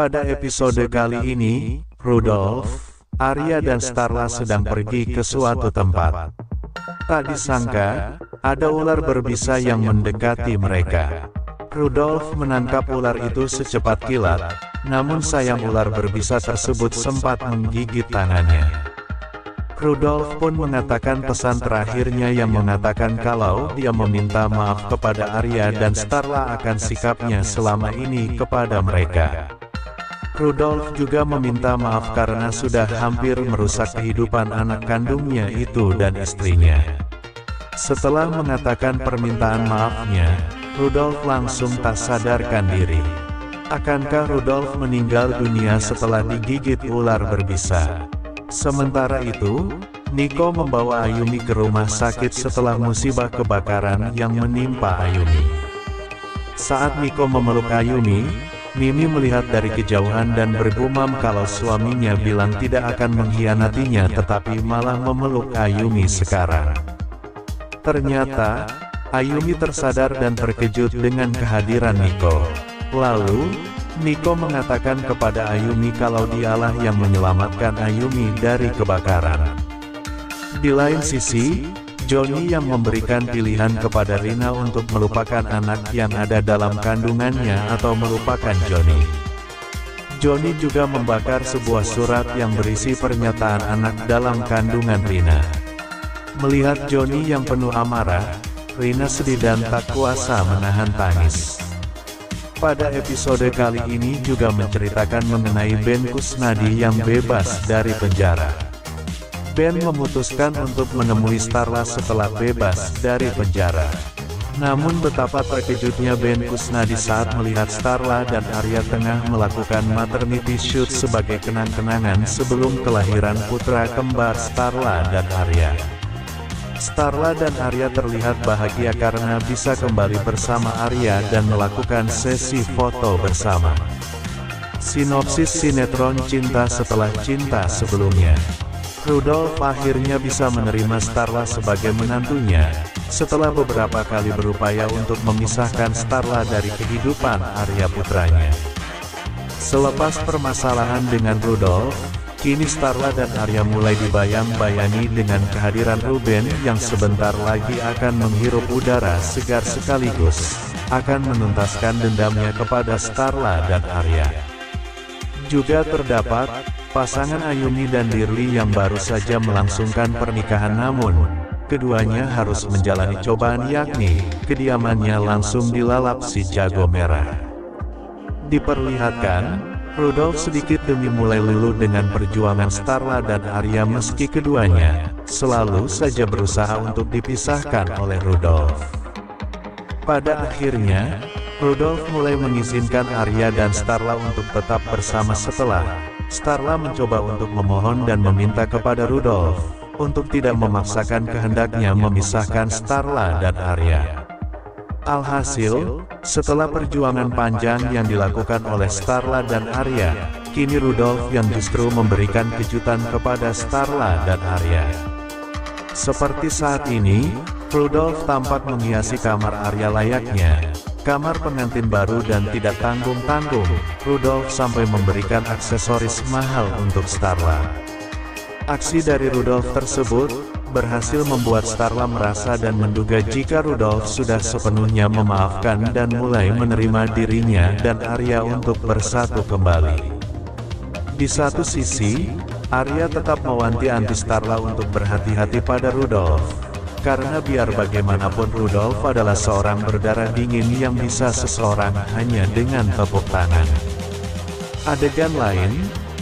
Pada episode kali ini, Rudolf, Arya dan Starla sedang pergi ke suatu tempat. Tak disangka, ada ular berbisa yang mendekati mereka. Rudolf menangkap ular itu secepat kilat, namun sayang ular berbisa tersebut sempat menggigit tangannya. Rudolf pun mengatakan pesan terakhirnya yang mengatakan kalau dia meminta maaf kepada Arya dan Starla akan sikapnya selama ini kepada mereka. Rudolf juga meminta maaf karena sudah hampir merusak kehidupan anak kandungnya itu dan istrinya. Setelah mengatakan permintaan maafnya, Rudolf langsung tak sadarkan diri. Akankah Rudolf meninggal dunia setelah digigit ular berbisa? Sementara itu, Nico membawa Ayumi ke rumah sakit setelah musibah kebakaran yang menimpa Ayumi. Saat Nico memeluk Ayumi, Mimi melihat dari kejauhan dan bergumam kalau suaminya bilang tidak akan mengkhianatinya tetapi malah memeluk Ayumi sekarang. Ternyata, Ayumi tersadar dan terkejut dengan kehadiran Nico. Lalu, Nico mengatakan kepada Ayumi kalau dialah yang menyelamatkan Ayumi dari kebakaran. Di lain sisi, Johnny yang memberikan pilihan kepada Rina untuk melupakan anak yang ada dalam kandungannya atau melupakan Johnny. Johnny juga membakar sebuah surat yang berisi pernyataan anak dalam kandungan Rina. Melihat Johnny yang penuh amarah, Rina sedih dan tak kuasa menahan tangis. Pada episode kali ini juga menceritakan mengenai Ben Kusnadi yang bebas dari penjara. Ben memutuskan untuk menemui Starla setelah bebas dari penjara. Namun betapa terkejutnya Ben Kusnadi saat melihat Starla dan Arya tengah melakukan maternity shoot sebagai kenang-kenangan sebelum kelahiran putra kembar Starla dan Arya. Starla dan Arya terlihat bahagia karena bisa kembali bersama Arya dan melakukan sesi foto bersama. Sinopsis sinetron Cinta Setelah Cinta sebelumnya. Rudolf akhirnya bisa menerima Starla sebagai menantunya, setelah beberapa kali berupaya untuk memisahkan Starla dari kehidupan Arya putranya. Selepas permasalahan dengan Rudolf, kini Starla dan Arya mulai dibayang-bayangi dengan kehadiran Ruben yang sebentar lagi akan menghirup udara segar sekaligus akan menuntaskan dendamnya kepada Starla dan Arya. Juga terdapat pasangan Ayumi dan Dirli yang baru saja melangsungkan pernikahan, namun keduanya harus menjalani cobaan, yakni kediamannya langsung dilalap si jago merah. Diperlihatkan Rudolf sedikit demi mulai luluh dengan perjuangan Starla dan Arya meski keduanya selalu saja berusaha untuk dipisahkan oleh Rudolf. Pada akhirnya, Rudolf mulai mengizinkan Arya dan Starla untuk tetap bersama setelah Starla mencoba untuk memohon dan meminta kepada Rudolf untuk tidak memaksakan kehendaknya memisahkan Starla dan Arya. Alhasil, setelah perjuangan panjang yang dilakukan oleh Starla dan Arya, kini Rudolf yang justru memberikan kejutan kepada Starla dan Arya. Seperti saat ini, Rudolf tampak menghiasi kamar Arya layaknya kamar pengantin baru dan tidak tanggung-tanggung, Rudolf sampai memberikan aksesoris mahal untuk Starla. Aksi dari Rudolf tersebut berhasil membuat Starla merasa dan menduga jika Rudolf sudah sepenuhnya memaafkan dan mulai menerima dirinya dan Arya untuk bersatu kembali. Di satu sisi, Arya tetap mewanti-wanti Starla untuk berhati-hati pada Rudolf, karena biar bagaimanapun Rudolf adalah seorang berdarah dingin yang bisa seseorang hanya dengan tepuk tangan. Adegan lain,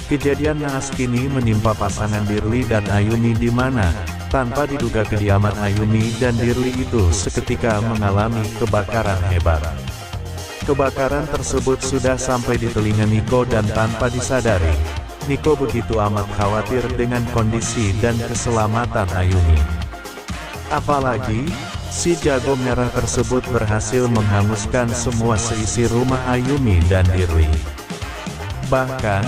kejadian naas kini menimpa pasangan Dirli dan Ayumi di mana tanpa diduga kediaman Ayumi dan Dirli itu seketika mengalami kebakaran hebat. Kebakaran tersebut sudah sampai di telinga Nico dan tanpa disadari, Nico begitu amat khawatir dengan kondisi dan keselamatan Ayumi. Apalagi, si jago merah tersebut berhasil menghanguskan semua seisi rumah Ayumi dan Dirli. Bahkan,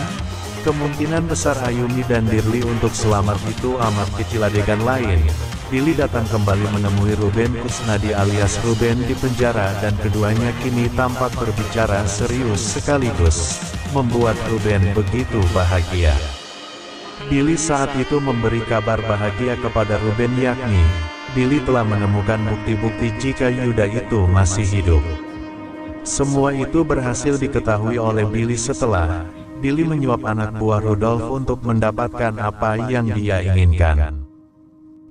kemungkinan besar Ayumi dan Dirli untuk selamat itu amat kecil. Adegan lain, Billy datang kembali menemui Ruben Kusnadi alias Ruben di penjara dan keduanya kini tampak berbicara serius sekaligus. membuat Ruben begitu bahagia. Billy saat itu memberi kabar bahagia kepada Ruben, yakni Billy telah menemukan bukti-bukti jika Yuda itu masih hidup. Semua itu berhasil diketahui oleh Billy setelah Billy menyuap anak buah Rudolf untuk mendapatkan apa yang dia inginkan.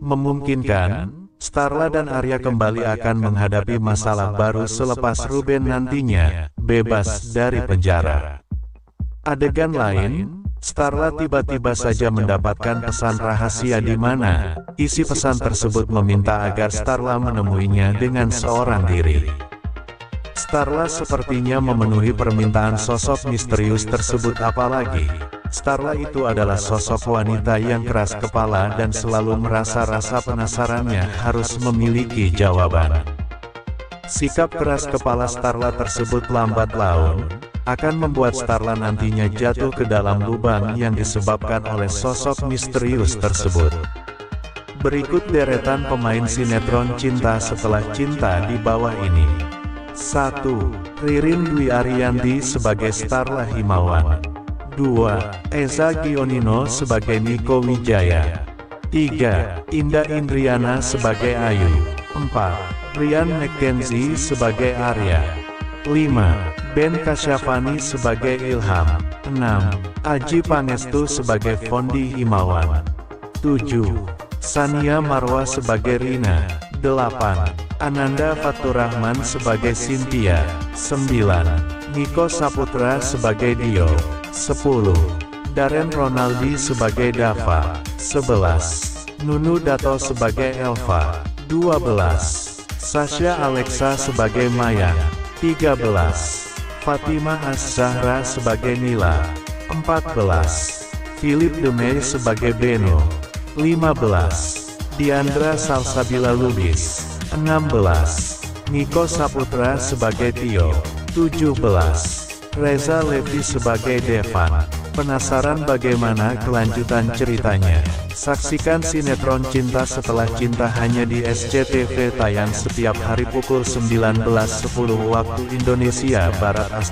Memungkinkan Starla dan Arya kembali akan menghadapi masalah baru selepas Ruben nantinya bebas dari penjara. Adegan lain, Starla tiba-tiba saja mendapatkan pesan rahasia di mana isi pesan tersebut meminta agar Starla menemuinya dengan seorang diri. Starla sepertinya memenuhi permintaan sosok misterius tersebut, apalagi Starla itu adalah sosok wanita yang keras kepala dan selalu merasa rasa penasarannya harus memiliki jawaban. Sikap keras kepala Starla tersebut lambat laun akan membuat Starla nantinya jatuh ke dalam lubang yang disebabkan oleh sosok misterius tersebut. Berikut deretan pemain sinetron Cinta Setelah Cinta di bawah ini. 1. Ririn Dwi Ariyanti sebagai Starla Himawan. 2. Eza Gionino sebagai Niko Wijaya. 3. Indah Indriana sebagai Ayu. 4. Ryan McKenzie sebagai Arya. 5. Ben Kasyafani sebagai Ilham. 6. Aji Pangestu sebagai Fondi Himawan. 7. Sania Marwa sebagai Rina. 8. Ananda Faturrahman sebagai Cynthia. 9. Niko Saputra sebagai Dio. 10. Darren Ronaldi sebagai Dava. 11. Nunu Dato sebagai Elva. 12. Sasha Alexa sebagai Maya. 13. Fatimah Az-Zahra sebagai Nila. 14. Philip Demey sebagai Beno. 15. Diandra Salsabila Lubis. 16. Niko Saputra sebagai Tio. 17. Reza Levi sebagai Devan. Penasaran bagaimana kelanjutan ceritanya? Saksikan sinetron Cinta Setelah Cinta hanya di SCTV, tayang setiap hari pukul 19.10 waktu Indonesia Barat ***.